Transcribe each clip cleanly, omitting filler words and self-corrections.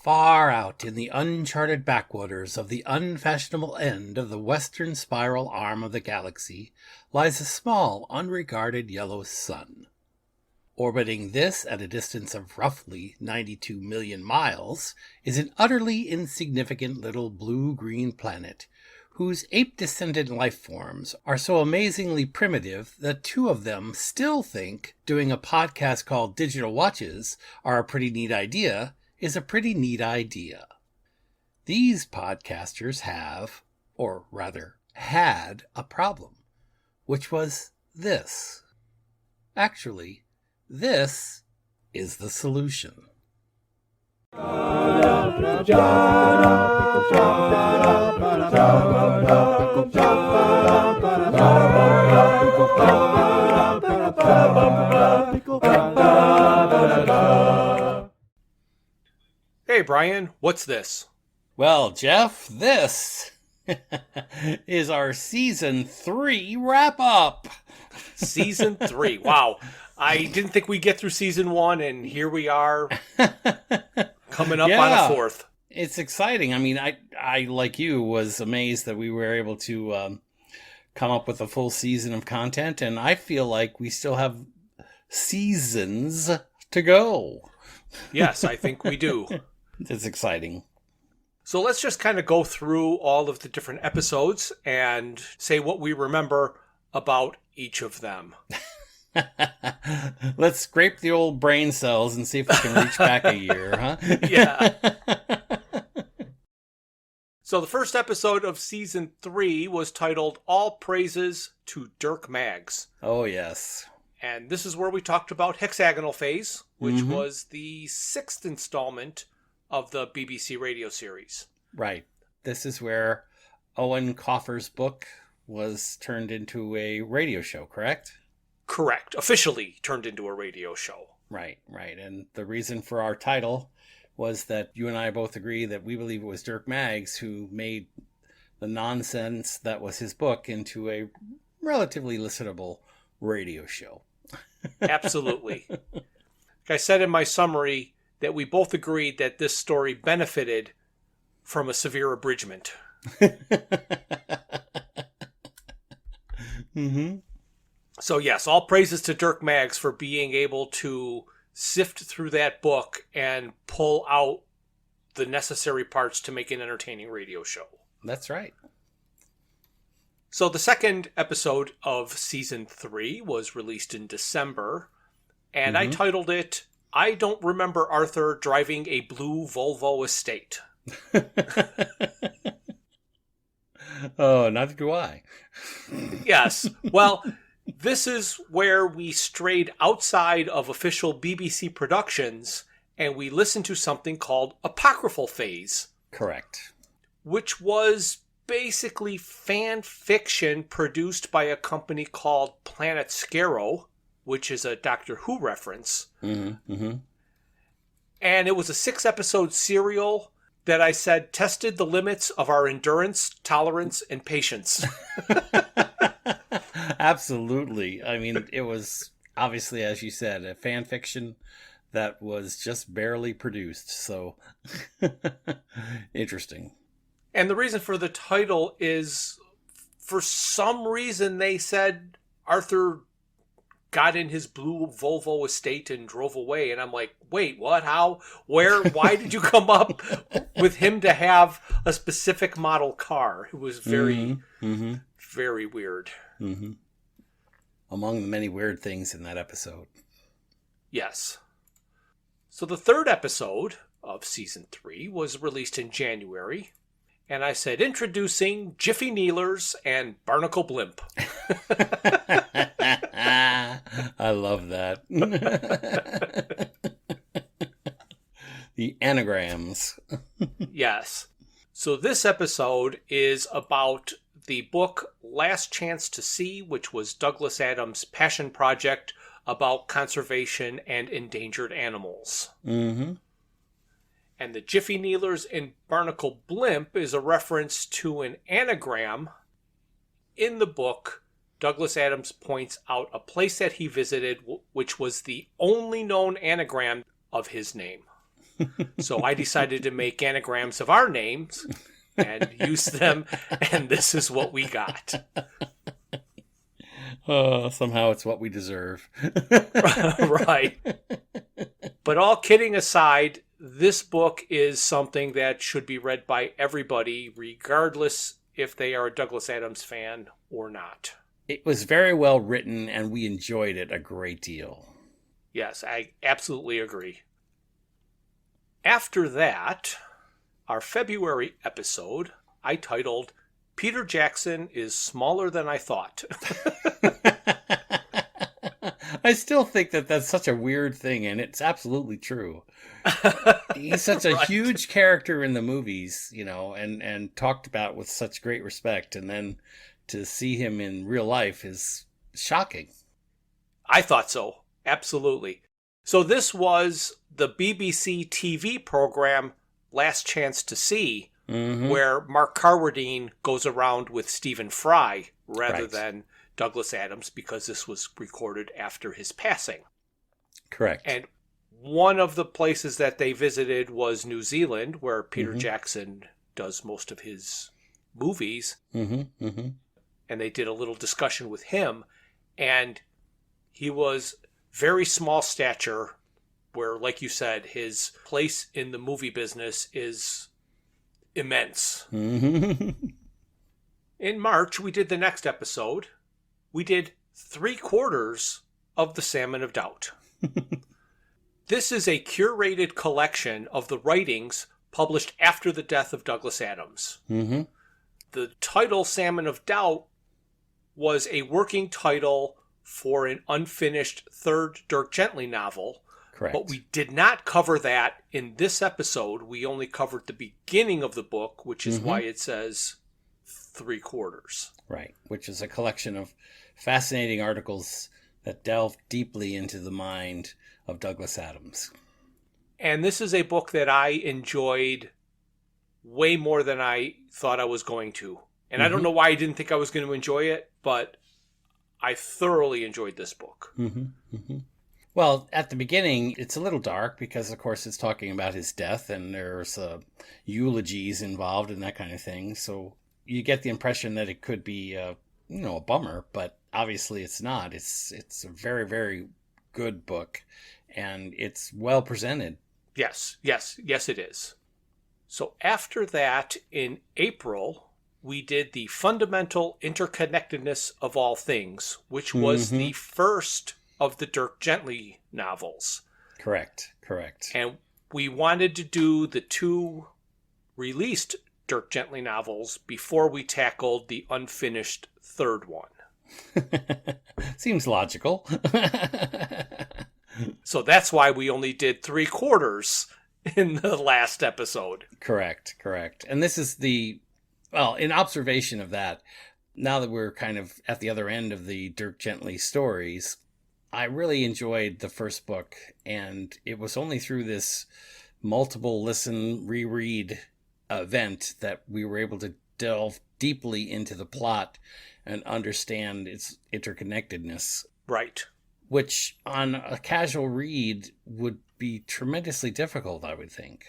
Far out in the uncharted backwaters of the unfashionable end of the western spiral arm of the galaxy lies a small, unregarded yellow sun. Orbiting this at a distance of roughly 92 million miles is an utterly insignificant little blue-green planet whose ape-descendant life forms are so amazingly primitive that two of them still think doing a podcast called Digital Watches are a pretty neat idea is a pretty neat idea. These podcasters have, or rather had, a problem, which was this. Actually, this is the solution. Hey, Bryan, what's this? Well, Jeff, this is our Season 3 wrap-up. Season 3. Wow. I didn't think we'd get through Season 1, and here we are coming up on a fourth. It's exciting. I mean, I like you, was amazed that we were able to come up with a full season of content, and I feel like we still have seasons to go. Yes, I think we do. It's exciting. So let's just kind of go through all of the different episodes and say what we remember about each of them. Let's scrape the old brain cells and see if we can reach back a year, huh? Yeah. So the first episode of Season 3 was titled All Praises to Dirk Maggs. Oh, yes. And this is where we talked about Hexagonal Phase, which was the sixth installment of the BBC radio series. Right. This is where Owen Coffer's book was turned into a radio show, correct? Correct. Officially turned into a radio show. Right. And the reason for our title was that you and I both agree that we believe it was Dirk Maggs who made the nonsense that was his book into a relatively listenable radio show. Absolutely. Like I said in my summary, that we both agreed that this story benefited from a severe abridgment. So yes, all praises to Dirk Maggs for being able to sift through that book and pull out the necessary parts to make an entertaining radio show. That's right. So the second episode of Season 3 was released in December, and I titled it, I Don't Remember Arthur Driving a Blue Volvo Estate. Oh, neither do I. Yes. Well, this is where we strayed outside of official BBC productions and we listened to something called Apocryphal Phase. Correct. Which was basically fan fiction produced by a company called Planet Scarrow, which is a Doctor Who reference. And it was a 6-episode serial that I said tested the limits of our endurance, tolerance, and patience. Absolutely. I mean, it was obviously, as you said, a fan fiction that was just barely produced. So interesting. And the reason for the title is, for some reason, they said Arthur got in his blue Volvo estate and drove away. And I'm like, wait, what? How? Where? Why did you come up with him to have a specific model car? It was very, very weird. Among the many weird things in that episode. Yes. So the third episode of Season 3 was released in January. And I said, introducing Jiffy Kneelers and Barnacle Blimp. I love that. The anagrams. Yes. So this episode is about the book Last Chance to See, which was Douglas Adams' passion project about conservation and endangered animals. And the Jiffy Kneelers and Barnacle Blimp is a reference to an anagram. In the book, Douglas Adams points out a place that he visited, which was the only known anagram of his name. So I decided to make anagrams of our names and use them, and this is what we got. Somehow it's what we deserve. Right. But all kidding aside, this book is something that should be read by everybody, regardless if they are a Douglas Adams fan or not. It was very well written, and we enjoyed it a great deal. Yes, I absolutely agree. After that, our February episode, I titled, Peter Jackson is Smaller Than I Thought. I still think that that's such a weird thing, and it's absolutely true. He's such a Right. huge character in the movies, and talked about with such great respect, and then to see him in real life is shocking. I thought so. Absolutely. So this was the BBC TV program Last Chance to See, where Mark Carradine goes around with Stephen Fry rather Right. than Douglas Adams, because this was recorded after his passing. Correct. And one of the places that they visited was New Zealand, where Peter Jackson does most of his movies. And they did a little discussion with him. And he was very small stature, where, like you said, his place in the movie business is immense. In March, we did the next episode. We did 3/4 of The Salmon of Doubt. This is a curated collection of the writings published after the death of Douglas Adams. The title Salmon of Doubt was a working title for an unfinished third Dirk Gently novel. Correct. But we did not cover that in this episode. We only covered the beginning of the book, which is why it says 3/4. Right, which is a collection of fascinating articles that delve deeply into the mind of Douglas Adams. And this is a book that I enjoyed way more than I thought I was going to. And I don't know why I didn't think I was going to enjoy it, but I thoroughly enjoyed this book. Well, at the beginning, it's a little dark because, of course, it's talking about his death, and there's eulogies involved and that kind of thing. So you get the impression that it could be, a bummer, but obviously it's not. It's a very, very good book, and it's well presented. Yes, it is. So after that, in April, we did the Fundamental Interconnectedness of All Things, which was the first of the Dirk Gently novels. Correct. And we wanted to do the 2 released Dirk Gently novels before we tackled the unfinished third one. Seems logical. So that's why we only did 3/4 in the last episode. Correct. And this is in observation of that, now that we're kind of at the other end of the Dirk Gently stories, I really enjoyed the first book, and it was only through this multiple listen, reread event that we were able to delve deeply into the plot and understand its interconnectedness. Right. Which on a casual read would be tremendously difficult, I would think.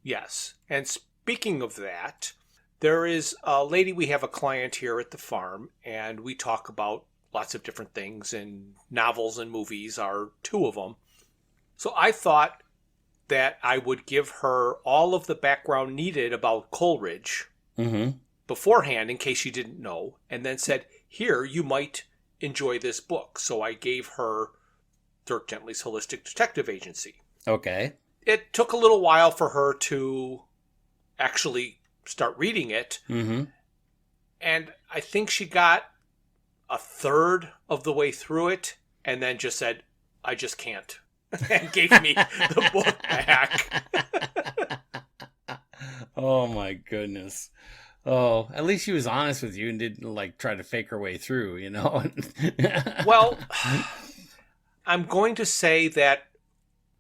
Yes. And speaking of that, there is a lady, we have a client here at the farm, and we talk about lots of different things, and novels and movies are 2 of them. So I thought that I would give her all of the background needed about Coleridge beforehand, in case she didn't know, and then said, here, you might enjoy this book. So I gave her Dirk Gently's Holistic Detective Agency. Okay. It took a little while for her to actually start reading it. And I think she got a third of the way through it and then just said, I just can't, and gave me the book back. Oh my goodness. Oh, at least she was honest with you and didn't try to fake her way through, Well, I'm going to say that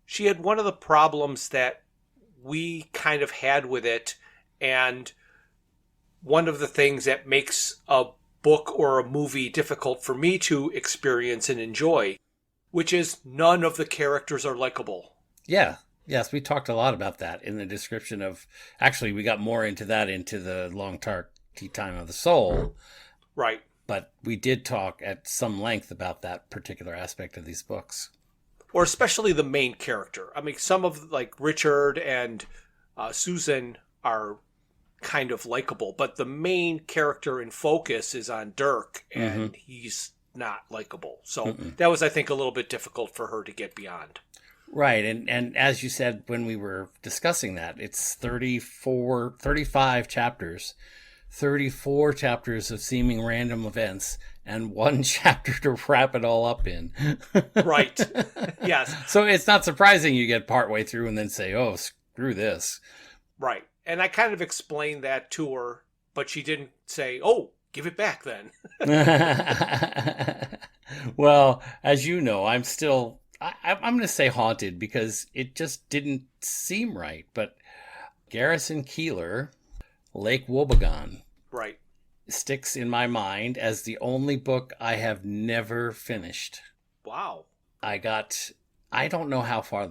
she had one of the problems that we kind of had with it, and one of the things that makes a book or a movie difficult for me to experience and enjoy, which is none of the characters are likable. Yeah, Yes, we talked a lot about that in the description of. Actually, we got more into that into the Long Dark Tea Time of the Soul. Right. But we did talk at some length about that particular aspect of these books. Or especially the main character. I mean, some of like Richard and Susan are kind of likable, but the main character in focus is on Dirk, and he's not likable. So that was, I think, a little bit difficult for her to get beyond. Right, and as you said when we were discussing that, it's 35 chapters, 34 chapters of seeming random events, and one chapter to wrap it all up in. Right. Yes. So it's not surprising you get partway through and then say, oh, screw this. Right. And I kind of explained that to her, but she didn't say, oh, give it back then. Well, as you know, I'm still... I'm going to say haunted because it just didn't seem right. But Garrison Keillor, Lake Wobegon, right, sticks in my mind as the only book I have never finished. Wow. I don't know how far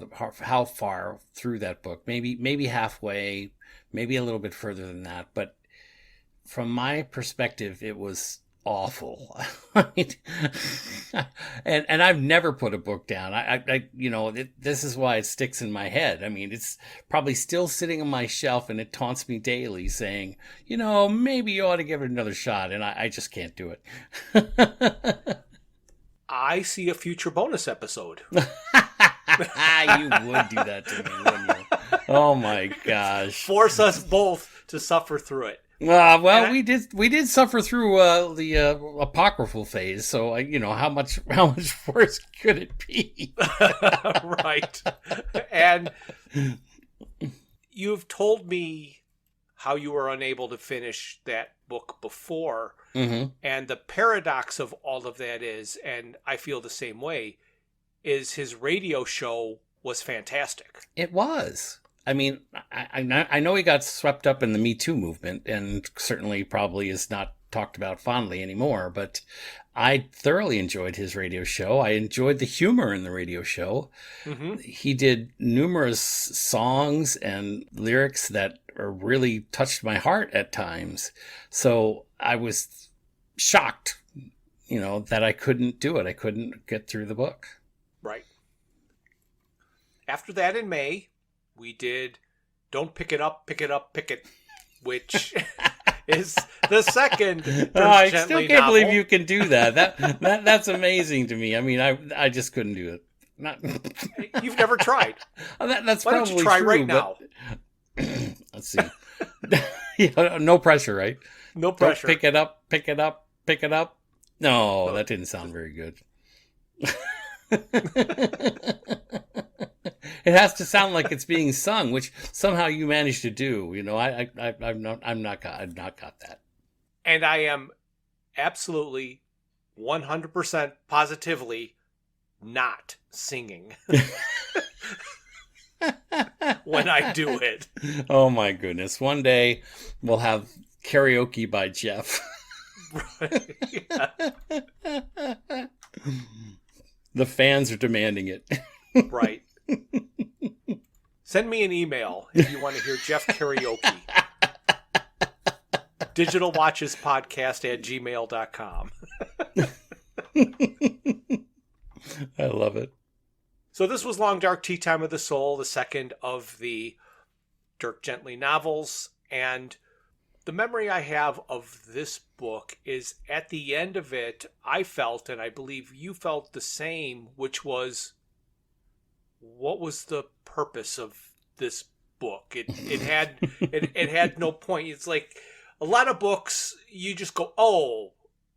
through that book. Maybe halfway, maybe a little bit further than that. But from my perspective, it was awful. and I've never put a book down. This is why it sticks in my head. I mean, it's probably still sitting on my shelf and it taunts me daily saying, maybe you ought to give it another shot. And I just can't do it. I see a future bonus episode. You would do that to me, wouldn't you? Oh my gosh. Force us both to suffer through it. We did suffer through the apocryphal phase, so how much worse could it be? Right. And you've told me how you were unable to finish that book before, and the paradox of all of that is, and I feel the same way, is his radio show was fantastic. It was. I mean, I know he got swept up in the Me Too movement and certainly probably is not talked about fondly anymore, but I thoroughly enjoyed his radio show. I enjoyed the humor in the radio show. He did numerous songs and lyrics that really touched my heart at times. So I was shocked, that I couldn't do it. I couldn't get through the book. Right. After that in May, we did Don't Pick It Up, Pick It Up, Pick It, which is the second I still can't believe you can do that. That's amazing to me. I mean, I just couldn't do it. You've never tried. That's Why probably don't you try true, right now? Let's see. No pressure, right? No pressure. Don't pick it up, pick it up, pick it up. No, that didn't sound very good. It has to sound like it's being sung, which somehow you managed to do. I've not got that. And I am absolutely 100% positively not singing when I do it. Oh my goodness. One day we'll have karaoke by Jeff. Right. Yeah. The fans are demanding it. Right. Send me an email if you want to hear Jeff karaoke. digitalwatchespodcast@gmail.com. I love it. So this was Long Dark Tea Time of the Soul, the second of the Dirk Gently novels. And the memory I have of this book is at the end of it, I felt, and I believe you felt the same, which was, what was the purpose of this book? It had no point. It's like a lot of books, you just go, oh,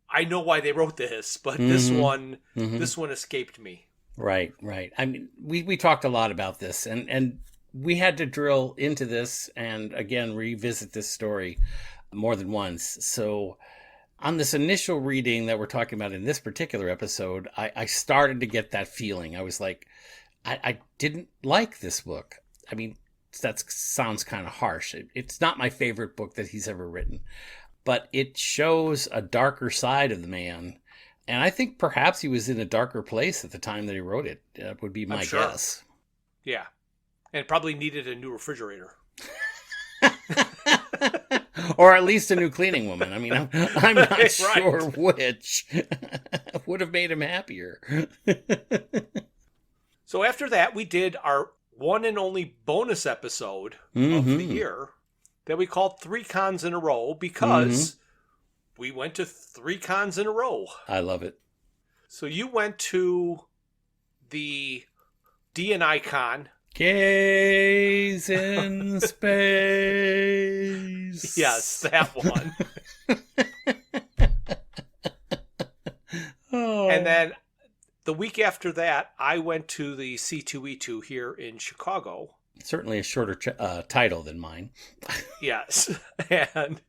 I know why they wrote this, but this one escaped me. Right. I mean, we talked a lot about this, and we had to drill into this and again revisit this story more than once. So on this initial reading that we're talking about in this particular episode, I started to get that feeling. I was like, I didn't like this book. I mean, that sounds kind of harsh. It's not my favorite book that he's ever written, but it shows a darker side of the man. And I think perhaps he was in a darker place at the time that he wrote it. That would be my guess. Yeah. And probably needed a new refrigerator. Or at least a new cleaning woman. I mean, I'm not Right. sure which would have made him happier. So after that, we did our one and only bonus episode of the year that we called 3 Cons in a Row because we went to 3 cons in a row. I love it. So you went to the D&I Con. Gaze in space. Yes, that one. Oh. And then the week after that, I went to the C2E2 here in Chicago. Certainly a shorter title than mine. Yes. And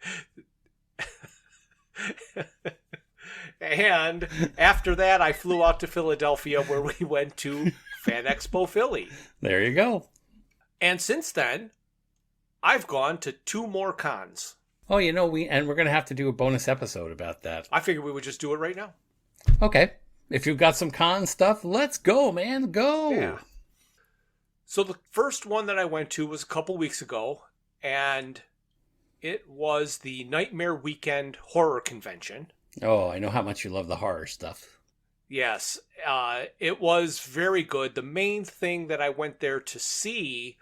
after that, I flew out to Philadelphia where we went to Fan Expo Philly. There you go. And since then, I've gone to 2 more cons. Oh, we're going to have to do a bonus episode about that. I figured we would just do it right now. Okay. If you've got some con stuff, let's go, man. Go. Yeah. So the first one that I went to was a couple weeks ago, and it was the Nightmare Weekend Horror Convention. Oh, I know how much you love the horror stuff. Yes, it was very good. The main thing that I went there to see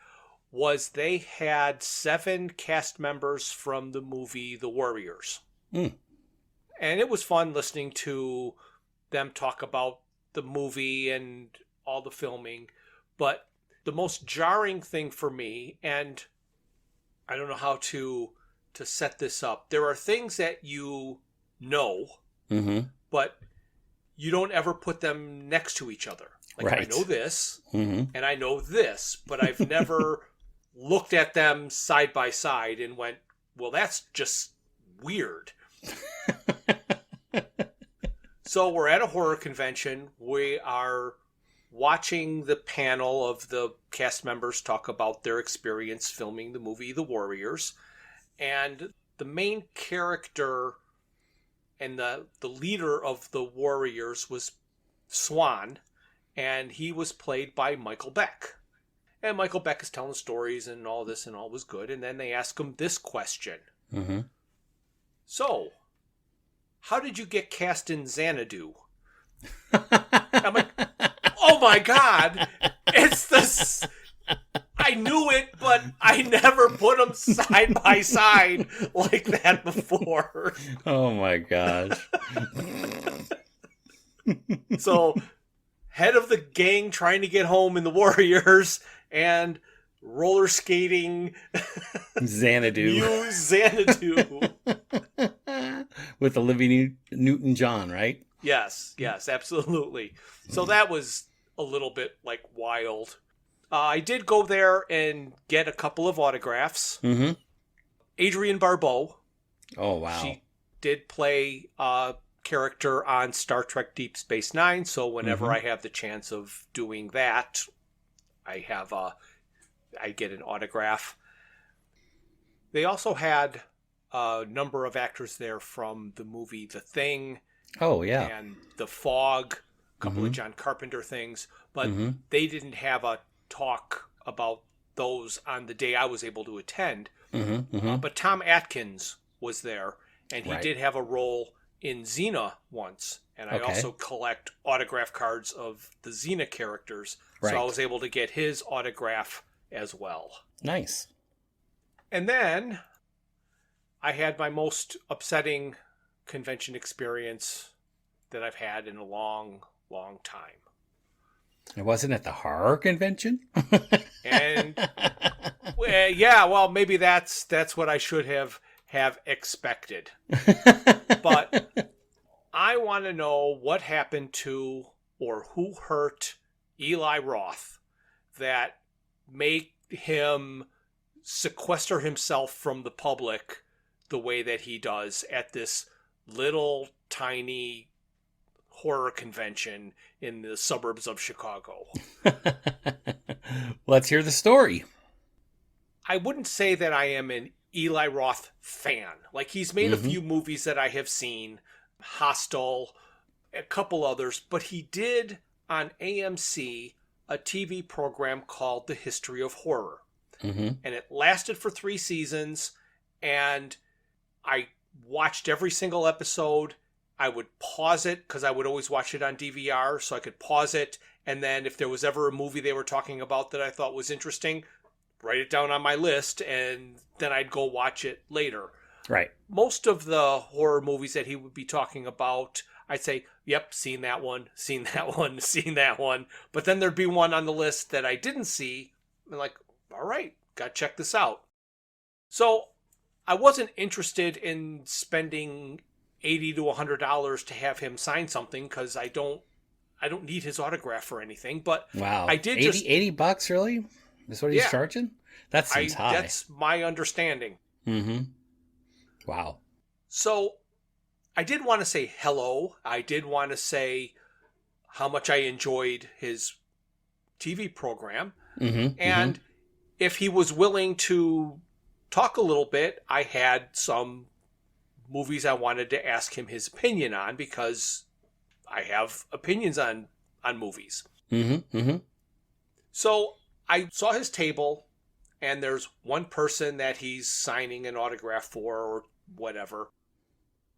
was they had 7 cast members from the movie The Warriors. And it was fun listening to them talk about the movie and all the filming. But the most jarring thing for me, and I don't know how to set this up, there are things that you know, but you don't ever put them next to each other. Like, right. I know this, and I know this, but I've never looked at them side by side and went, well, that's just weird. So we're at a horror convention. We are watching the panel of the cast members talk about their experience filming the movie The Warriors. And the main character and the leader of the Warriors was Swan, and he was played by Michael Beck. And Michael Beck is telling stories and all this, and all was good. And then they ask him this question. So, how did you get cast in Xanadu? I'm like, oh my God, it's this. I knew it, but I never put them side by side like that before. Oh my gosh. So, head of the gang trying to get home in the Warriors and roller skating Xanadu. New Xanadu. With Olivia Newton-John, right? Yes, absolutely. So that was a little bit like wild. I did go there and get a couple of autographs. Adrienne Barbeau. Oh, wow. She did play a character on Star Trek Deep Space Nine, so whenever I have the chance of doing that, I get an autograph. They also had a number of actors there from the movie The Thing. Oh, yeah. And The Fog, a couple of John Carpenter things, but they didn't have a talk about those on the day I was able to attend. But Tom Atkins was there, and he did have a role in Xena once, and I also collect autograph cards of the Xena characters, so I was able to get his autograph as well. Nice. And then I had my most upsetting convention experience that I've had in a long, long time. It wasn't at the horror convention? And well, maybe that's what I should have expected. But I want to know what happened to or who hurt Eli Roth that made him sequester himself from the public the way that he does at this little tiny horror convention in the suburbs of Chicago. Let's hear the story. I wouldn't say that I am an Eli Roth fan. Like, he's made a few movies that I have seen, Hostel, a couple others, but he did on AMC a TV program called The History of Horror. Mm-hmm. And it lasted for 3 seasons, and I watched every single episode. I would pause it because I would always watch it on DVR, so I could pause it. And then if there was ever a movie they were talking about that I thought was interesting, write it down on my list, and then I'd go watch it later. Right. Most of the horror movies that he would be talking about, I'd say, yep, seen that one, seen that one, seen that one. But then there'd be one on the list that I didn't see. And like, all right, got to check this out. So I wasn't interested in spending $80 to $100 to have him sign something because I don't need his autograph or anything. But wow, I did 80 $80 really? Is what he's charging? That seems high. That's my understanding. Mm-hmm. Wow. So I did want to say hello. I did want to say how much I enjoyed his TV program. Mm-hmm. And if he was willing to talk a little bit, I had some movies I wanted to ask him his opinion on because I have opinions on movies. Mm-hmm. Mm-hmm. So I saw his table, and there's one person that he's signing an autograph for or whatever.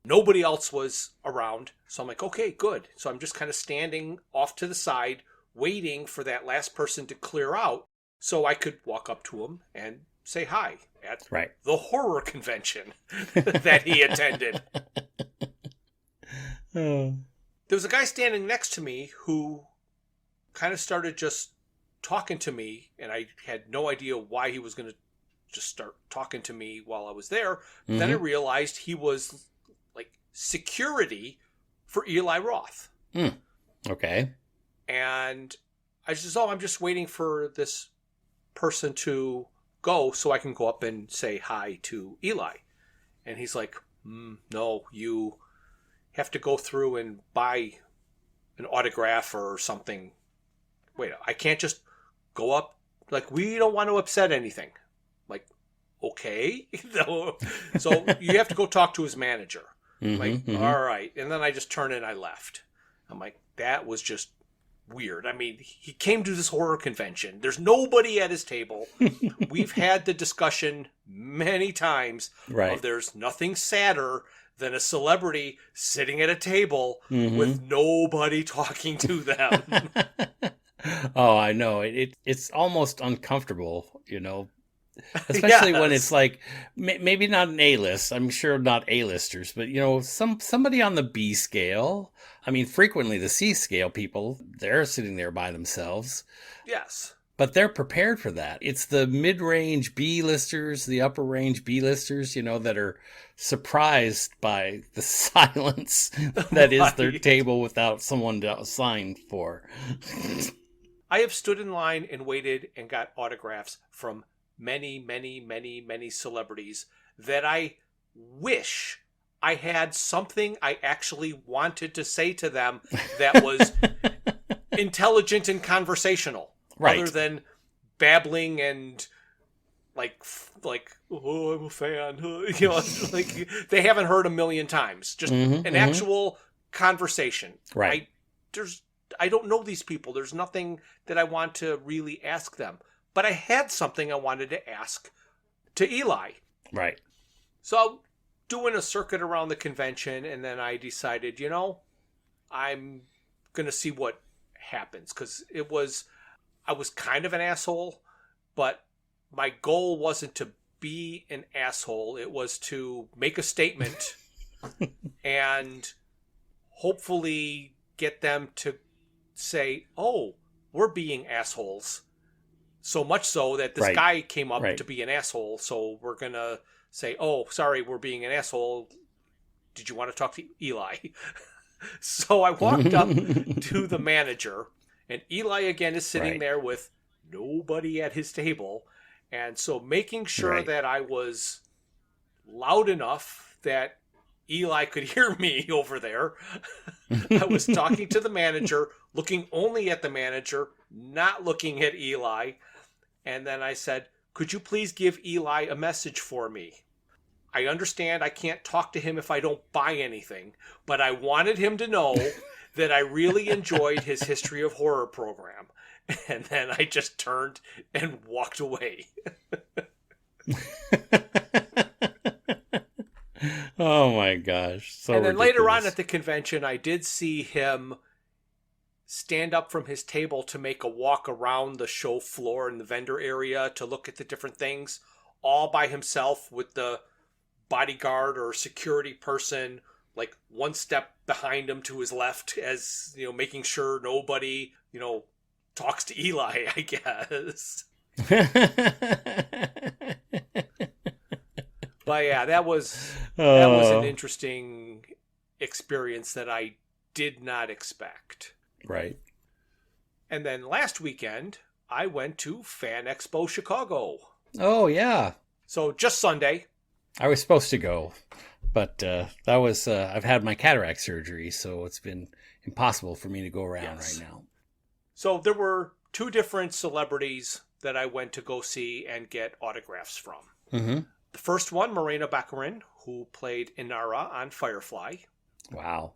Nobody else was around. So I'm like, okay, good. So I'm just kind of standing off to the side, waiting for that last person to clear out so I could walk up to him and say hi at the horror convention that he attended. There was a guy standing next to me who kind of started just talking to me, and I had no idea why he was going to just start talking to me while I was there. But then I realized he was like security for Eli Roth. Okay. And I just, I'm just waiting for this person to go so I can go up and say hi to Eli. And he's like, no, you have to go through and buy an autograph or something. Wait, I can't just go up. Like, we don't want to upset anything. Like, okay. So you have to go talk to his manager. All right. And then I just turned and I left. I'm like, that was just weird. I mean, he came to this horror convention. There's nobody at his table. We've had the discussion many times of there's nothing sadder than a celebrity sitting at a table with nobody talking to them. Oh, I know. It's almost uncomfortable, you know, especially when it's like maybe not an A-list. I'm sure not A-listers, but, you know, somebody on the B scale. I mean, frequently the C scale people, they're sitting there by themselves. Yes. But they're prepared for that. It's the mid-range B-listers, the upper-range B-listers, you know, that are surprised by the silence that is their table without someone to sign for. I have stood in line and waited and got autographs from many, many, many, many celebrities that I wish I had something I actually wanted to say to them that was intelligent and conversational. Right. Other than babbling and like, oh, I'm a fan. You know, like they haven't heard a million times. Just an actual conversation. Right. I don't know these people. There's nothing that I want to really ask them. But I had something I wanted to ask to Eli. Right. So doing a circuit around the convention, and then I decided, you know, I'm going to see what happens. Because I was kind of an asshole, but my goal wasn't to be an asshole. It was to make a statement and hopefully get them to say, oh, we're being assholes. So much so that this guy came up to be an asshole. So we're going to say, oh, sorry, we're being an asshole. Did you want to talk to Eli? So I walked up to the manager, and Eli again is sitting there with nobody at his table. And so making sure that I was loud enough that Eli could hear me over there, I was talking to the manager, looking only at the manager, not looking at Eli. And then I said, could you please give Eli a message for me? I understand I can't talk to him if I don't buy anything, but I wanted him to know that I really enjoyed his History of Horror program. And then I just turned and walked away. Oh my gosh. So and then ridiculous. later on at the convention, I did see him stand up from his table to make a walk around the show floor and the vendor area to look at the different things, all by himself with the bodyguard or security person like one step behind him to his left, as making sure nobody talks to Eli, I guess. But yeah, that was an interesting experience that I did not expect. Right. And then last weekend, I went to Fan Expo Chicago. Oh, yeah. So just Sunday. I was supposed to go, but that was, I've had my cataract surgery, so it's been impossible for me to go around right now. So there were 2 different celebrities that I went to go see and get autographs from. Mm-hmm. The first one, Morena Baccarin, who played Inara on Firefly. Wow.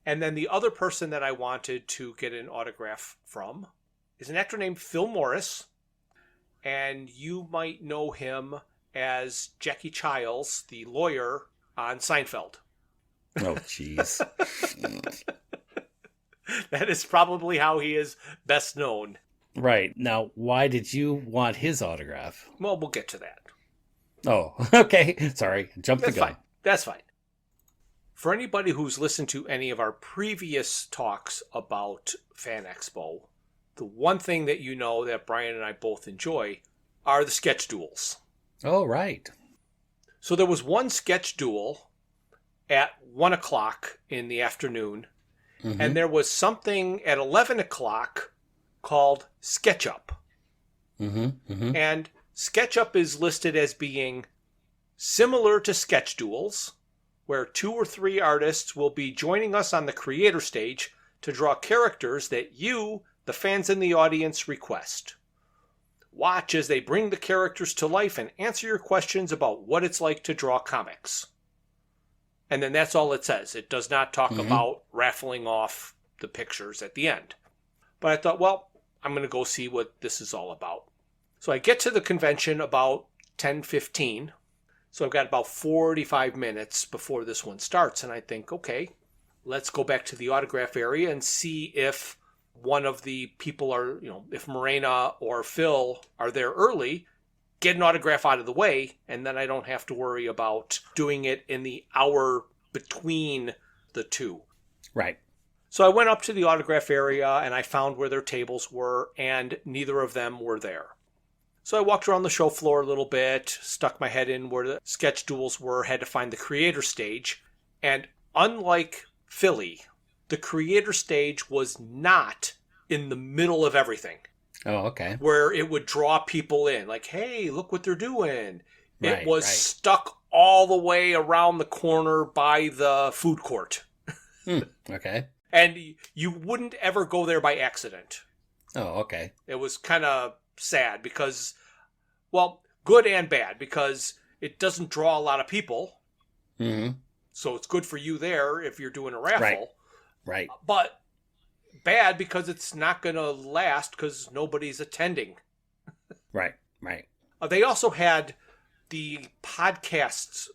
And then the other person that I wanted to get an autograph from is an actor named Phil Morris. And you might know him as Jackie Childs, the lawyer on Seinfeld. Oh, jeez. That is probably how he is best known. Right. Now, why did you want his autograph? Well, we'll get to that. Oh, okay. Sorry. Jumped the gun. Fine. That's fine. For anybody who's listened to any of our previous talks about Fan Expo, the one thing that you know that Bryan and I both enjoy are the sketch duels. Oh, right. So there was one sketch duel at 1 o'clock in the afternoon, and there was something at 11 o'clock called Sketch Up. And Sketch Up is listed as being similar to sketch duels, where 2 or 3 artists will be joining us on the creator stage to draw characters that you, the fans in the audience, request. Watch as they bring the characters to life and answer your questions about what it's like to draw comics. And then that's all it says. It does not talk about raffling off the pictures at the end. But I thought, well, I'm going to go see what this is all about. So I get to the convention about 10:15. So I've got about 45 minutes before this one starts. And I think, okay, let's go back to the autograph area and see if one of the people are, if Morena or Phil are there early, get an autograph out of the way, and then I don't have to worry about doing it in the hour between the 2. Right. So I went up to the autograph area and I found where their tables were, and neither of them were there. So I walked around the show floor a little bit, stuck my head in where the sketch duels were, had to find the creator stage. And unlike Philly, the creator stage was not in the middle of everything. Oh, okay. Where it would draw people in. Like, hey, look what they're doing. Right, it was right. stuck all the way around the corner by the food court. Okay. And you wouldn't ever go there by accident. Oh, okay. It was kind of sad because, well, good and bad, because it doesn't draw a lot of people. So it's good for you there if you're doing a raffle. Right. But bad because it's not going to last because nobody's attending. Right. They also had the podcasts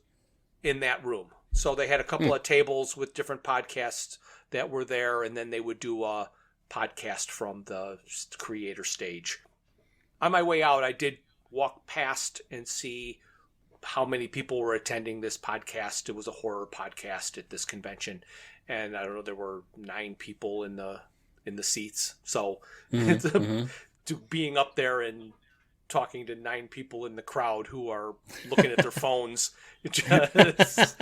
in that room. So they had a couple of tables with different podcasts that were there, and then they would do a podcast from the creator stage. On my way out, I did walk past and see how many people were attending this podcast. It was a horror podcast at this convention, and I don't know, there were 9 people in the seats. So being up there and talking to 9 people in the crowd who are looking at their phones, just,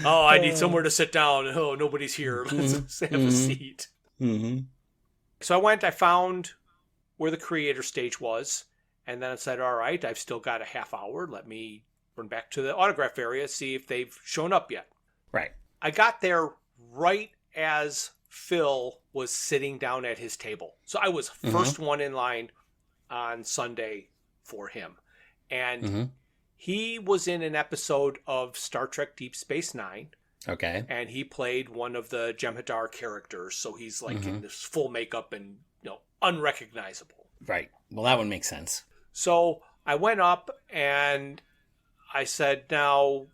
oh, I need somewhere to sit down. Oh, nobody's here. Let's have a seat. So I went, I found where the creator stage was, and then I said, all right, I've still got a half hour. Let me run back to the autograph area, see if they've shown up yet. Right. I got there right as Phil was sitting down at his table. So I was first one in line on Sunday for him. And he was in an episode of Star Trek Deep Space Nine. Okay. And he played one of the Jem'Hadar characters, so he's like in this full makeup and unrecognizable. Right. Well, that one makes sense. So I went up and I said, now,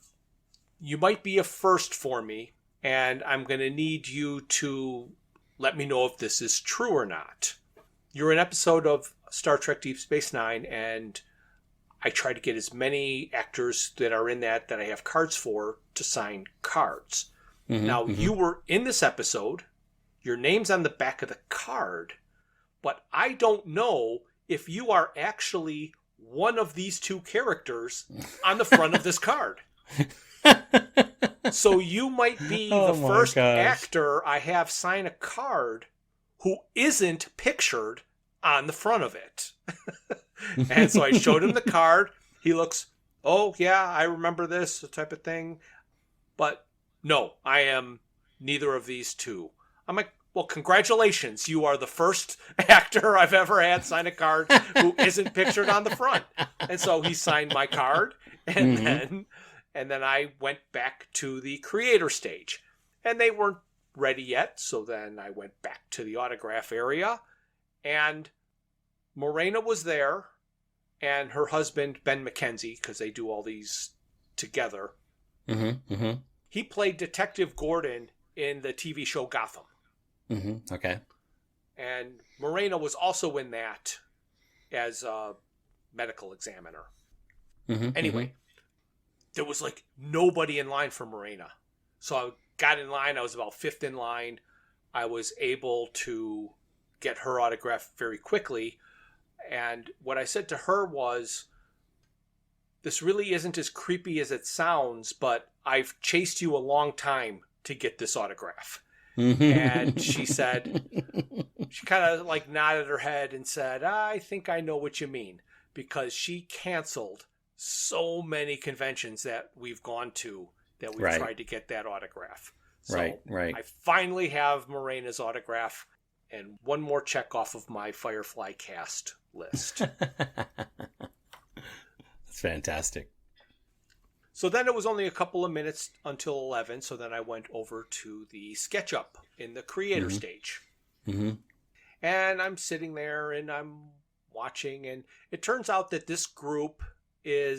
you might be a first for me, and I'm going to need you to let me know if this is true or not. You're an episode of Star Trek Deep Space Nine, and I try to get as many actors that are in that I have cards for to sign cards. Now, you were in this episode. Your name's on the back of the card, but I don't know if you are actually one of these two characters on the front of this card. So you might be the first actor I have sign a card who isn't pictured on the front of it. And so I showed him the card. He looks, oh, yeah, I remember this type of thing. But no, I am neither of these two. I'm like, well, congratulations. You are the first actor I've ever had sign a card who isn't pictured on the front. And so he signed my card. And then I went back to the creator stage. And they weren't ready yet. So then I went back to the autograph area. And Morena was there. And her husband, Ben McKenzie, because they do all these together. He played Detective Gordon in the TV show Gotham. Okay. And Morena was also in that as a medical examiner. Anyway, there was like nobody in line for Morena. So I got in line. I was about fifth in line. I was able to get her autograph very quickly. And what I said to her was, this really isn't as creepy as it sounds, but I've chased you a long time to get this autograph. And she said, she kind of like nodded her head and said, I think I know what you mean, because she canceled so many conventions that we've gone to that we've tried to get that autograph. So right. I finally have Morena's autograph and one more check off of my Firefly cast list. That's fantastic. So then it was only a couple of minutes until 11. So then I went over to the SketchUp in the creator stage. And I'm sitting there and I'm watching. And it turns out that this group they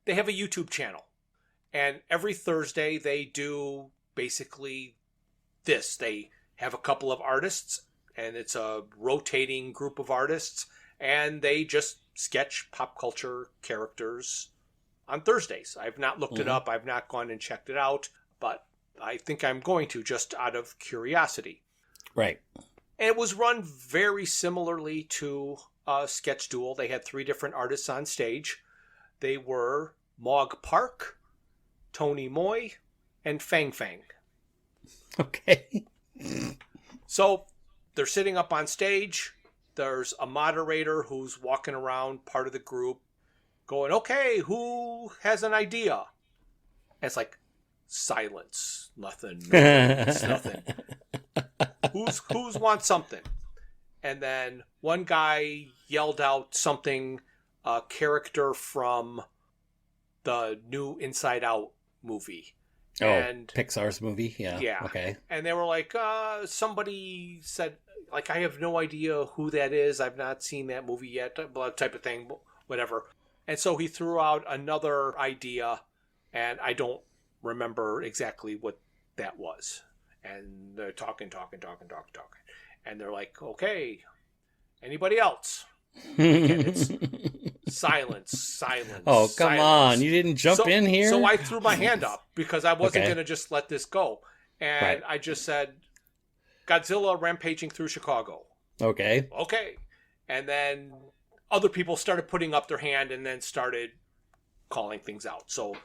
have a YouTube channel. And every Thursday they do basically this. They have a couple of artists and it's a rotating group of artists. And they just sketch pop culture characters on Thursdays. I've not looked it up. I've not gone and checked it out, but I think I'm going to just out of curiosity. Right. And it was run very similarly to Sketch Duel. They had 3 different artists on stage. They were Mog Park, Tony Moy, and Fang Fang. Okay. So they're sitting up on stage. There's a moderator who's walking around part of the group going, okay, who has an idea? And it's like, silence, nothing, nothing. Who's wants something? And then one guy yelled out something, a character from the new Inside Out movie. Oh, and Pixar's movie? Yeah. Yeah. Okay. And they were like, somebody said, like, I have no idea who that is. I've not seen that movie yet, type of thing, whatever. And so he threw out another idea, and I don't remember exactly what that was. And they're talking. And they're like, okay, anybody else? Again, it's silence. Oh, come on. You didn't jump in here? So I threw my hand up because I wasn't going to just let this go. And Right. I just said, Godzilla rampaging through Chicago. Okay. Okay. And then other people started putting up their hand and then started calling things out. So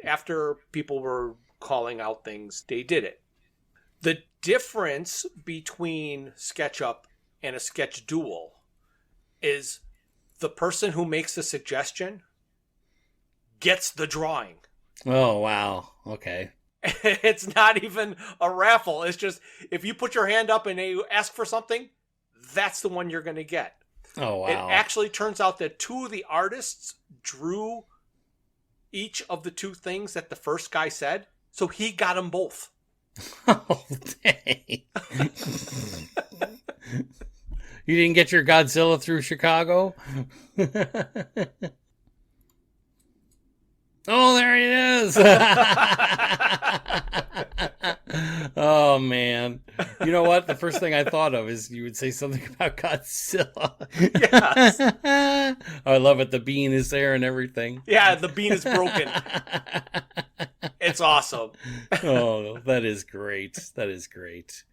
after people were calling out things, they did it. The difference between SketchUp and a Sketch Duel is the person who makes the suggestion gets the drawing. Oh, wow. Okay. It's not even a raffle. It's just, if you put your hand up and you ask for something, that's the one you're going to get. Oh, wow. It actually turns out that 2 of the artists drew each of the 2 things that the first guy said, So he got them both. Oh, dang. You didn't get your Godzilla through Chicago? Oh, there he is. Oh, man. You know what? The first thing I thought of is you would say something about Godzilla. Yes. I love it. The bean is there and everything. Yeah, the bean is broken. It's awesome. Oh, that is great. That is great.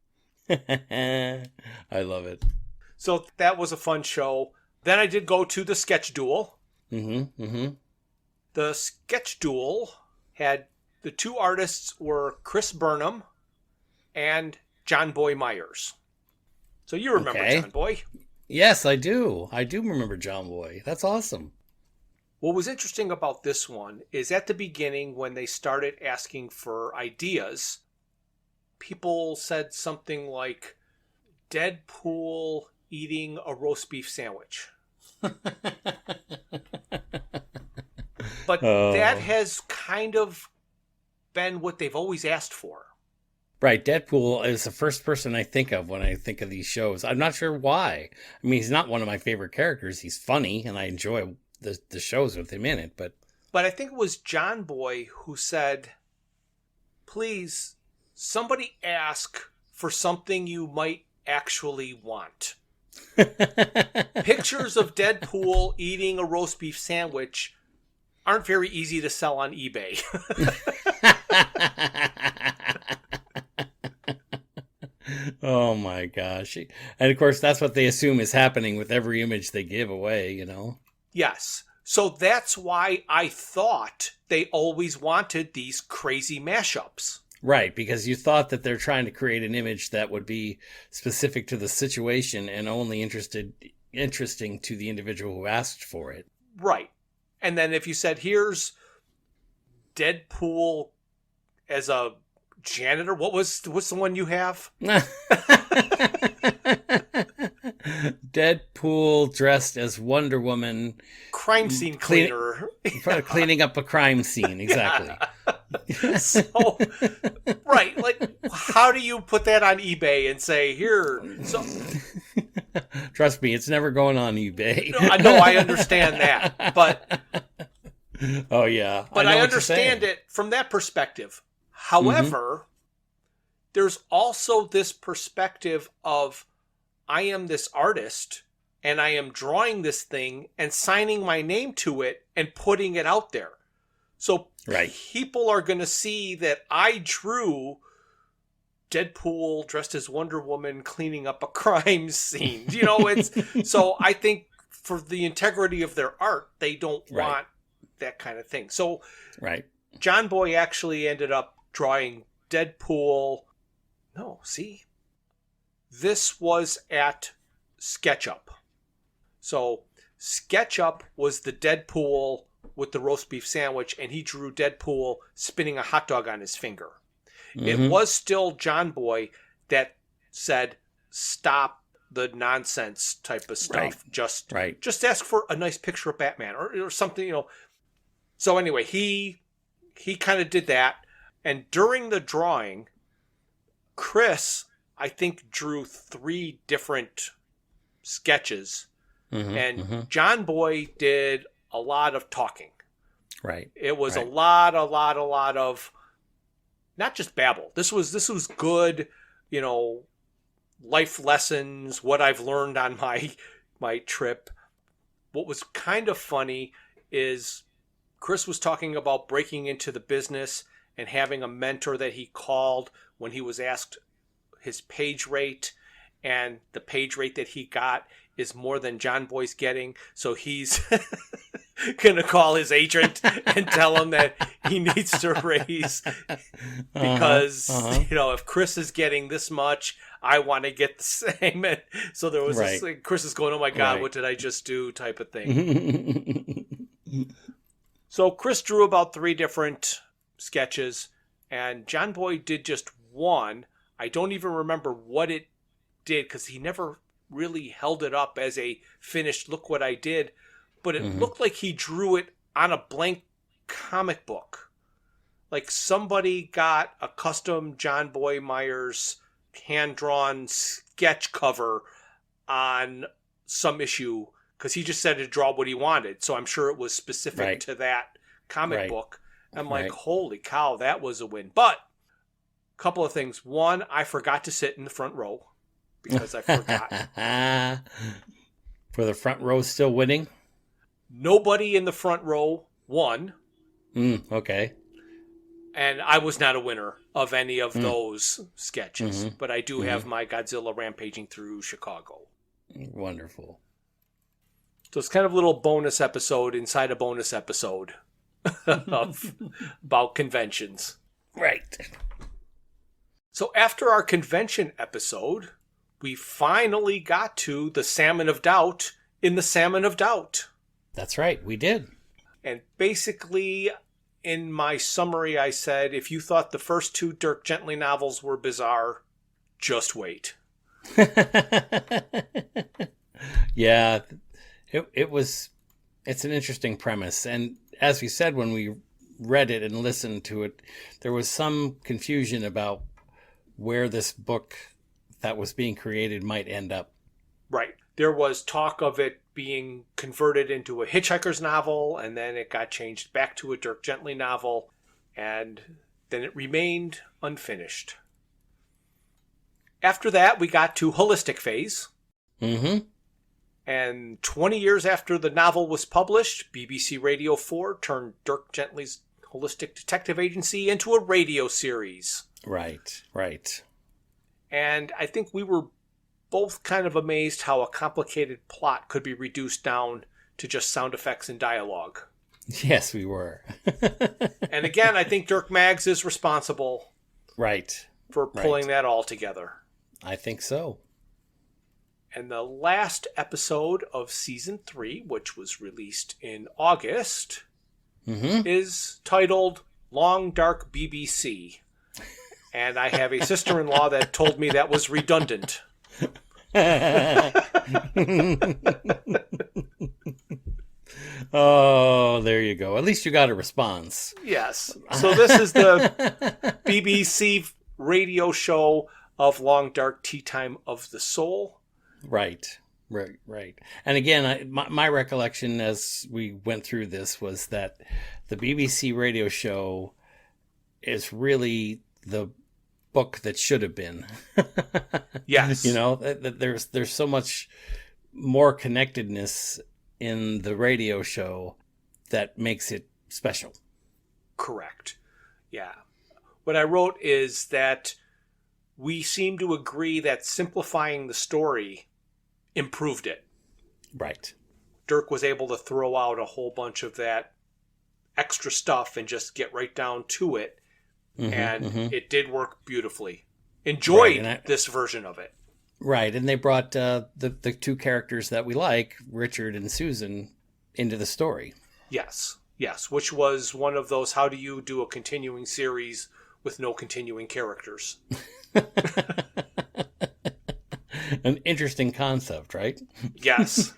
I love it. So that was a fun show. Then I did go to the sketch duel. Mm-hmm. Mm-hmm. The sketch duel had the two artists were Chris Burnham and John Boy Myers. So you remember John Boy? Yes, I do. I do remember John Boy. That's awesome. What was interesting about this one is at the beginning when they started asking for ideas, people said something like Deadpool eating a roast beef sandwich. But that has kind of been what they've always asked for. Right, Deadpool is the first person I think of when I think of these shows. I'm not sure why. I mean, he's not one of my favorite characters. He's funny, and I enjoy the shows with him in it. But I think it was John Boy who said, please, somebody ask for something you might actually want. Pictures of Deadpool eating a roast beef sandwich aren't very easy to sell on eBay. Oh my gosh. And of course, that's what they assume is happening with every image they give away, you know? Yes. So that's why I thought they always wanted these crazy mashups. Right, because you thought that they're trying to create an image that would be specific to the situation and only interesting to the individual who asked for it. Right. And then if you said, here's Deadpool as a janitor, what's the one you have? Deadpool dressed as Wonder Woman. Crime scene cleaner. Cleaning up a crime scene, exactly. Yeah. So, right, like, how do you put that on eBay and say, here, so... Trust me, it's never going on eBay. No, I understand that, but... Oh, yeah. But I understand it from that perspective. However, there's also this perspective of, I am this artist, and I am drawing this thing and signing my name to it and putting it out there. So people are going to see that I drew Deadpool dressed as Wonder Woman cleaning up a crime scene. You know, so I think for the integrity of their art, they don't want that kind of thing. So John Boy actually ended up drawing Deadpool. No, see? This was at SketchUp. So SketchUp was the Deadpool with the roast beef sandwich, and he drew Deadpool spinning a hot dog on his finger. It was still John Boy that said, stop the nonsense type of stuff. Just ask for a nice picture of Batman or something, you know. So anyway, he kind of did that. And during the drawing, Chris, I think, drew 3 different sketches. And John Boy did a lot of talking. Right. It was a lot of not just babble. This was good, you know, life lessons, what I've learned on my trip. What was kind of funny is Chris was talking about breaking into the business and having a mentor that he called when he was asked his page rate, and the page rate that he got is more than John Boy's getting. So he's going to call his agent and tell him that he needs to raise because, you know, if Chris is getting this much, I want to get the same. And so there was this, like, Chris is going, oh my God, what did I just do type of thing. So Chris drew about 3 different sketches, and John Boy did just one. I don't even remember what it did because he never really held it up as a finished look what I did, but it looked like he drew it on a blank comic book. like somebody got a custom John Boy Myers hand-drawn sketch cover on some issue because he just said to draw what he wanted. So I'm sure it was specific to that comic book. I'm like, holy cow, that was a win. But a couple of things. One, I forgot to sit in the front row because I forgot. For the front row still winning? Nobody in the front row won. Okay. And I was not a winner of any of those sketches. But I do have my Godzilla rampaging through Chicago. Wonderful. So it's kind of a little bonus episode inside a bonus episode about conventions. Right. So after our convention episode, we finally got to the Salmon of Doubt in the Salmon of Doubt. That's right, we did. And basically, in my summary, I said, if you thought the first 2 Dirk Gently novels were bizarre, just wait. Yeah, it's an interesting premise. And as we said when we read it and listened to it, there was some confusion about where this book that was being created might end up. Right. There was talk of it being converted into a Hitchhiker's novel, and then it got changed back to a Dirk Gently novel, and then it remained unfinished. After that, we got to Holistic Phase. And 20 years after the novel was published, BBC Radio 4 turned Dirk Gently's Holistic Detective Agency into a radio series. Right. And I think we were both kind of amazed how a complicated plot could be reduced down to just sound effects and dialogue. Yes, we were. And again, I think Dirk Maggs is responsible for pulling that all together. I think so. And the last episode of Season 3, which was released in August, is titled Long Dark BBC. And I have a sister-in-law that told me that was redundant. Oh, there you go. At least you got a response. Yes. So this is the BBC radio show of Long Dark Tea Time of the Soul. Right. And again, my recollection as we went through this was that the BBC radio show is really the book that should have been. Yes. There's so much more connectedness in the radio show that makes it special. Correct. Yeah. What I wrote is that we seem to agree that simplifying the story improved it. Right. Dirk was able to throw out a whole bunch of that extra stuff and just get right down to it. It did work beautifully. Enjoyed this version of it. Right. And they brought the 2 characters that we like, Richard and Susan, into the story. Yes. Which was one of those, how do you do a continuing series with no continuing characters? An interesting concept, right? Yes.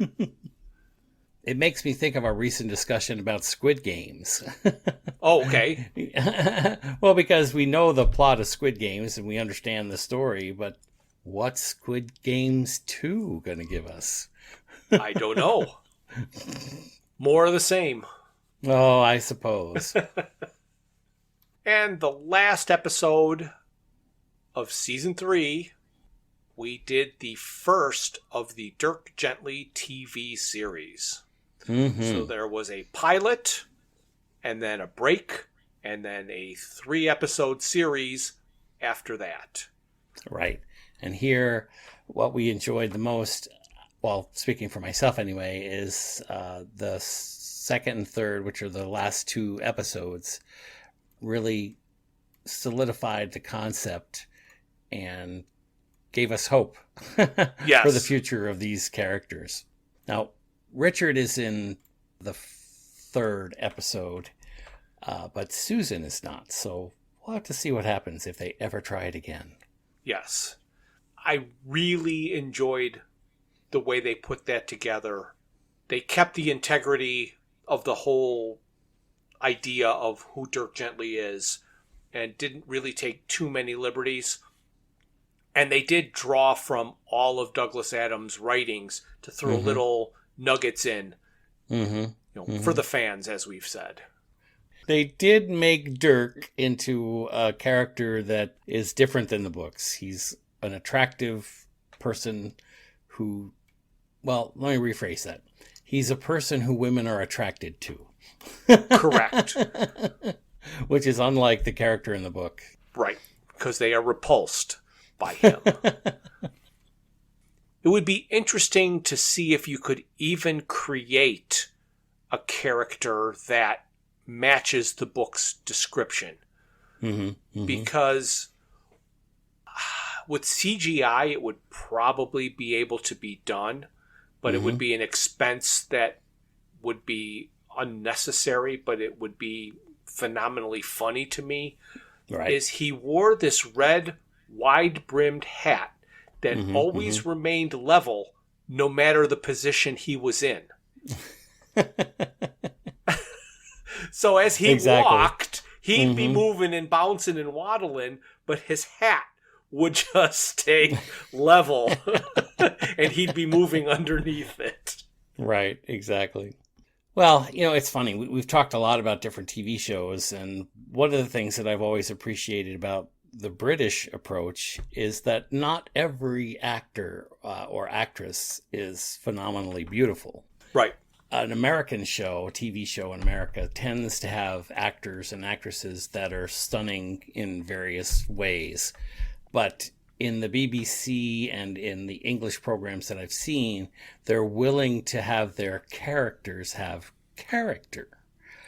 It makes me think of our recent discussion about Squid Games. Oh, okay. Well, because we know the plot of Squid Games and we understand the story, but what's Squid Games 2 going to give us? I don't know. More of the same. Oh, I suppose. And the last episode of Season 3, we did the first of the Dirk Gently TV series. So there was a pilot, and then a break, and then a 3-episode series after that. Right. And here, what we enjoyed the most, well, speaking for myself anyway, is the second and third, which are the last 2 episodes, really solidified the concept and gave us hope for the future of these characters. Now, Richard is in the 3rd episode, but Susan is not. So we'll have to see what happens if they ever try it again. Yes. I really enjoyed the way they put that together. They kept the integrity of the whole idea of who Dirk Gently is and didn't really take too many liberties. And they did draw from all of Douglas Adams' writings to throw little nuggets in, for the fans, as we've said. They did make Dirk into a character that is different than the books. He's an attractive person who, well, let me rephrase that. He's a person who women are attracted to. Correct. Which is unlike the character in the book. Right, because they are repulsed by him. It would be interesting to see if you could even create a character that matches the book's description. Because with CGI, it would probably be able to be done, but it would be an expense that would be unnecessary, but it would be phenomenally funny to me. Right. Is he wore this red, wide-brimmed hat that always remained level no matter the position he was in. So as he walked, he'd be moving and bouncing and waddling, but his hat would just stay level, and he'd be moving underneath it. Right, exactly. Well, it's funny. We've talked a lot about different TV shows, and one of the things that I've always appreciated about the British approach is that not every actor or actress is phenomenally beautiful. Right. An American show, a TV show in America, tends to have actors and actresses that are stunning in various ways. But in the BBC and in the English programs that I've seen, they're willing to have their characters have character.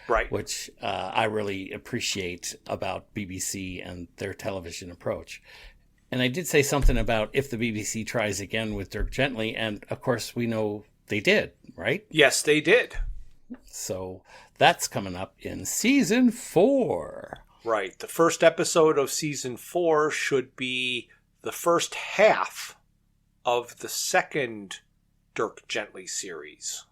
Right. Which I really appreciate about BBC and their television approach. And I did say something about if the BBC tries again with Dirk Gently, and of course we know they did, right? Yes, they did. So that's coming up in season 4. Right. The first episode of season 4 should be the first half of the second Dirk Gently series.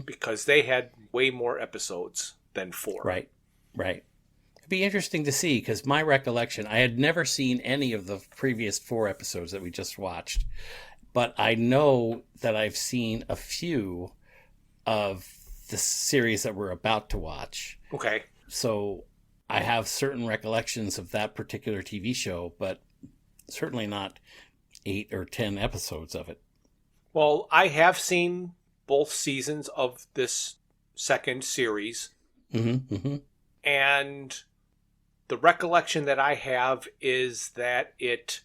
Because they had way more episodes than 4. Right. It'd be interesting to see, because my recollection, I had never seen any of the previous 4 episodes that we just watched. But I know that I've seen a few of the series that we're about to watch. Okay. So I have certain recollections of that particular TV show, but certainly not 8 or 10 episodes of it. Well, I have seen both seasons of this second series. And the recollection that I have is that it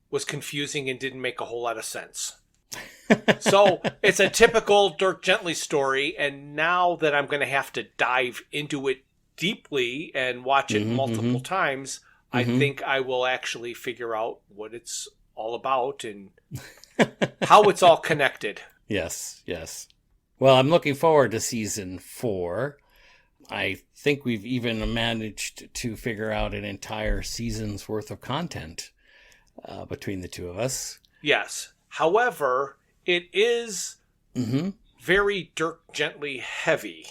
was confusing and didn't make a whole lot of sense. So it's a typical Dirk Gently story, and now that I'm going to have to dive into it deeply and watch it multiple times, I think I will actually figure out what it's all about and how it's all connected. Yes. Well, I'm looking forward to season 4. I think we've even managed to figure out an entire season's worth of content between the two of us. Yes. However, it is very Dirk Gently heavy.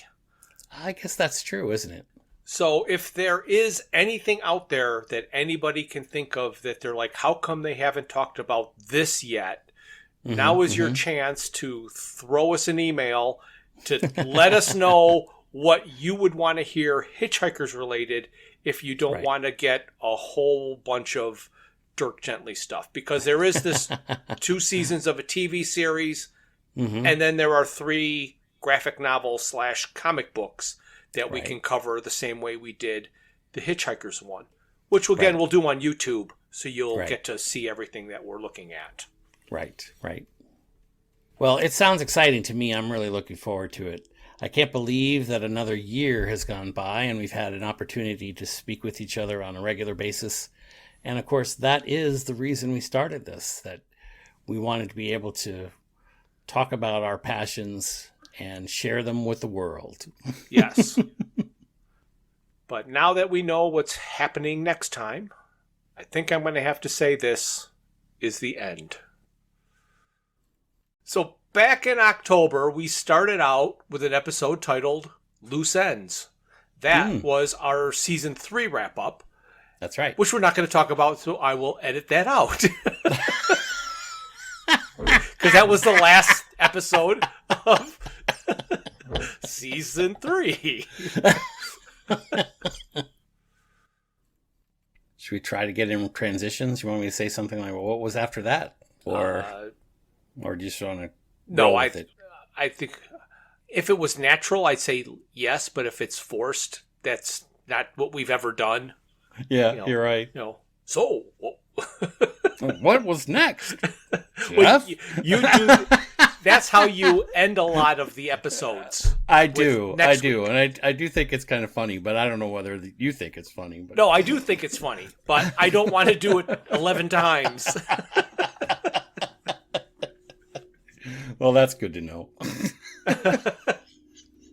I guess that's true, isn't it? So if there is anything out there that anybody can think of that they're like, how come they haven't talked about this yet? Now is your chance to throw us an email to let us know what you would want to hear Hitchhikers related if you don't want to get a whole bunch of Dirk Gently stuff. Because there is this 2 seasons of a TV series, and then there are 3 graphic novels / comic books that we can cover the same way we did the Hitchhikers one, which again we'll do on YouTube, so you'll get to see everything that we're looking at. Right. Well, it sounds exciting to me. I'm really looking forward to it. I can't believe that another year has gone by and we've had an opportunity to speak with each other on a regular basis. And of course, that is the reason we started this, that we wanted to be able to talk about our passions and share them with the world. Yes. But now that we know what's happening next time, I think I'm going to have to say this is the end. So back in October, we started out with an episode titled Loose Ends. That was our season 3 wrap up. That's right. Which we're not going to talk about, so I will edit that out. Because that was the last episode of season 3. Should we try to get in transitions? You want me to say something like, well, what was after that? Or do you just want to No, I think if it was natural, I'd say yes, but if it's forced, that's not what we've ever done. Yeah, you're right. So... what was next? Well, you do. That's how you end a lot of the episodes. I do, and I do think it's kind of funny, but I don't know whether you think it's funny. But... No, I do think it's funny, but I don't want to do it 11 times. Well, that's good to know.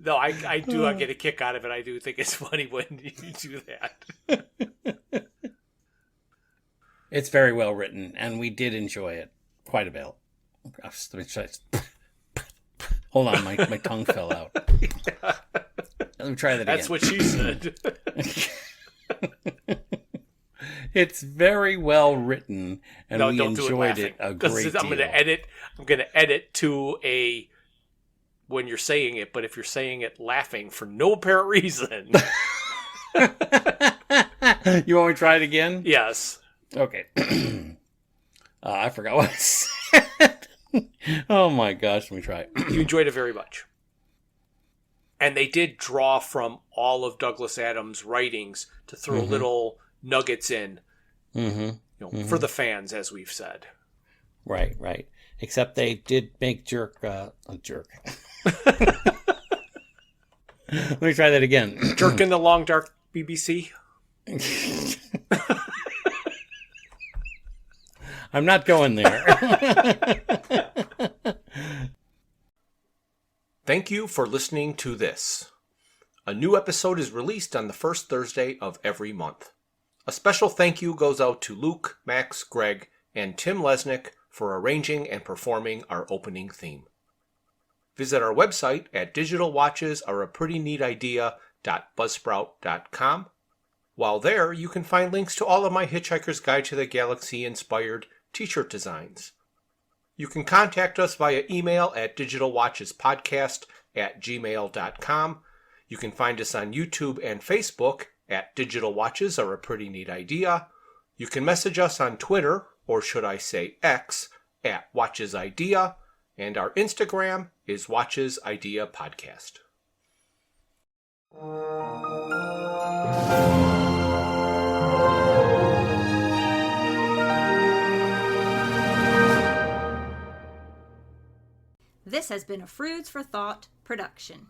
No, I do get a kick out of it. I do think it's funny when you do that. It's very well written, and we did enjoy it quite a bit. Hold on, my tongue fell out. Let me try that again. That's what she said. It's very well written, and we enjoyed it a great deal. I'm going to edit to a when you're saying it, but if you're saying it laughing for no apparent reason. You want me to try it again? Yes. Okay. I forgot what I said. Oh my gosh, let me try. You enjoyed it very much. And they did draw from all of Douglas Adams' writings to throw little nuggets in, for the fans, as we've said. Right. Except they did make Jerk a jerk. Let me try that again. Jerk in the long, dark BBC. I'm not going there. Thank you for listening to this. A new episode is released on the first Thursday of every month. A special thank you goes out to Luke, Max, Greg, and Tim Lesnick for arranging and performing our opening theme. Visit our website at digitalwatchesareaprettyneatidea.buzzsprout.com. While there, you can find links to all of my Hitchhiker's Guide to the Galaxy inspired t-shirt designs. You can contact us via email at digitalwatchespodcast@gmail.com. You can find us on YouTube and Facebook at Digital Watches Are a Pretty Neat Idea. You can message us on Twitter, or should I say X, at Watches Idea, and our Instagram is Watches Idea Podcast. This has been a Froods for Thought production.